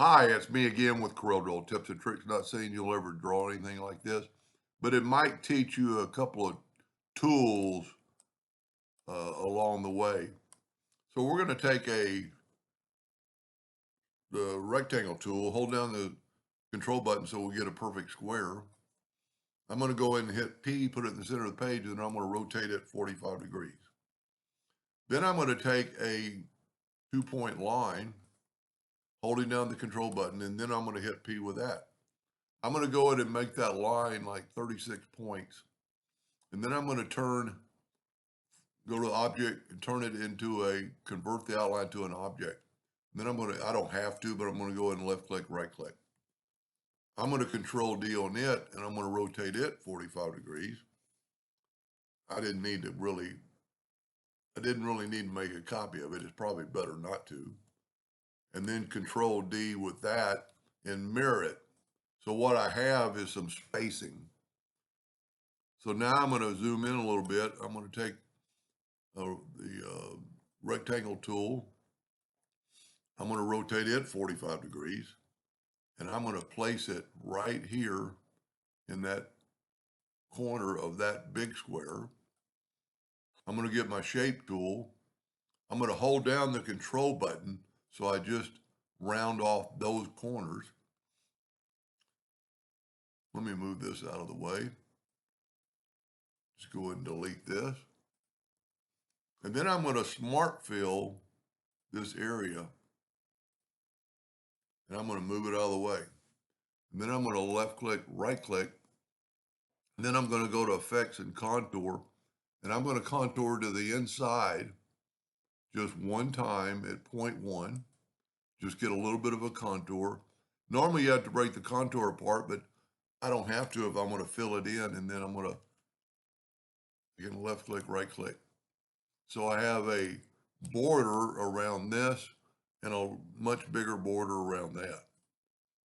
Hi, it's me again with Corel Draw Tips and Tricks. Not saying you'll ever draw anything like this, but it might teach you a couple of tools along the way. So we're going to take the rectangle tool, hold down the control button so we get a perfect square. I'm going to go in and hit P, put it in the center of the page, and I'm going to rotate it 45 degrees. Then I'm going to take a 2-point line, holding down the control button, and then I'm going to hit P with that. I'm going to go ahead and make that line like 36 points. And then I'm going to go to the object and turn it into convert the outline to an object. And then I don't have to, but I'm going to go ahead and left click, right click. I'm going to control D on it and I'm going to rotate it 45 degrees. I didn't really need to make a copy of it. It's probably better not to. And then control D with that and mirror it. So what I have is some spacing. So now I'm going to zoom in a little bit. I'm going to take the rectangle tool. I'm going to rotate it 45 degrees and I'm going to place it right here in that corner of that big square. I'm going to get my shape tool. I'm going to hold down the control button so I just round off those corners. Let me move this out of the way. Just go ahead and delete this. And then I'm going to smart fill this area. And I'm going to move it out of the way. And then I'm going to left click, right click. And then I'm going to go to effects and contour. And I'm going to contour to the inside just one time at 0.1. Just get a little bit of a contour. Normally you have to break the contour apart, but I don't have to if I'm going to fill it in. And then I'm going to, again, left click, right click. So I have a border around this and a much bigger border around that.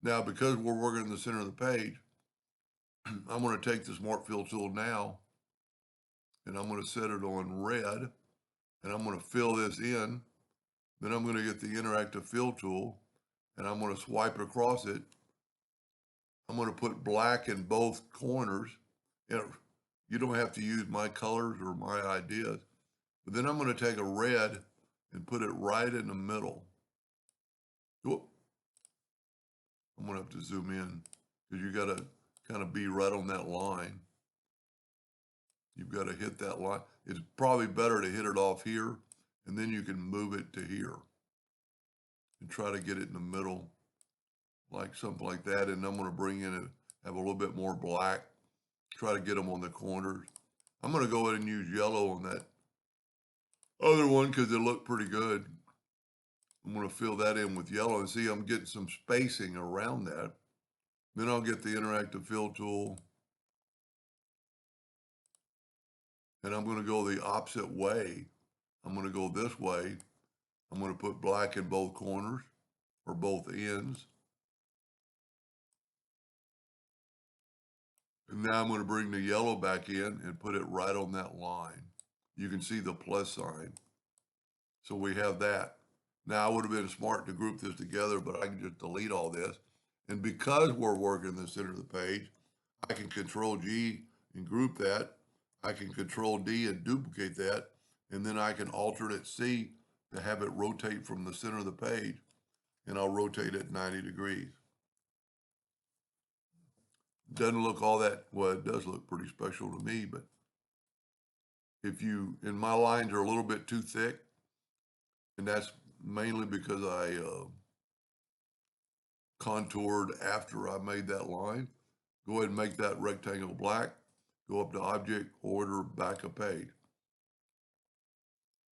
Now, because we're working in the center of the page, I'm going to take the Smart Fill tool now and I'm going to set it on red and I'm going to fill this in. Then I'm going to get the interactive fill tool and I'm going to swipe across it. I'm going to put black in both corners. You don't have to use my colors or my ideas. But then I'm going to take a red and put it right in the middle. Whoop. I'm going to have to zoom in because you got to kind of be right on that line. You've got to hit that line. It's probably better to hit it off here and then you can move it to here and try to get it in the middle, like something like that. And I'm going to bring in have a little bit more black, try to get them on the corners. I'm going to go ahead and use yellow on that other one because it looked pretty good. I'm going to fill that in with yellow and see I'm getting some spacing around that. Then I'll get the interactive fill tool and I'm going to go the opposite way. I'm going to go this way. I'm going to put black in both corners or both ends. And now I'm going to bring the yellow back in and put it right on that line. You can see the plus sign. So we have that. Now I would have been smart to group this together, but I can just delete all this. And because we're working in the center of the page, I can control G and group that. I can control D and duplicate that. And then I can alternate C to have it rotate from the center of the page. And I'll rotate it 90 degrees. Doesn't look all that, well, it does look pretty special to me, but and my lines are a little bit too thick, and that's mainly because I contoured after I made that line. Go ahead and make that rectangle black, go up to Object, Order, Back a Page.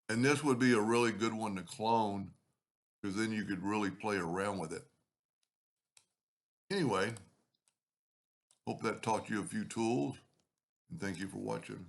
And this would be a really good one to clone because then you could really play around with it. Anyway, hope that taught you a few tools, and thank you for watching.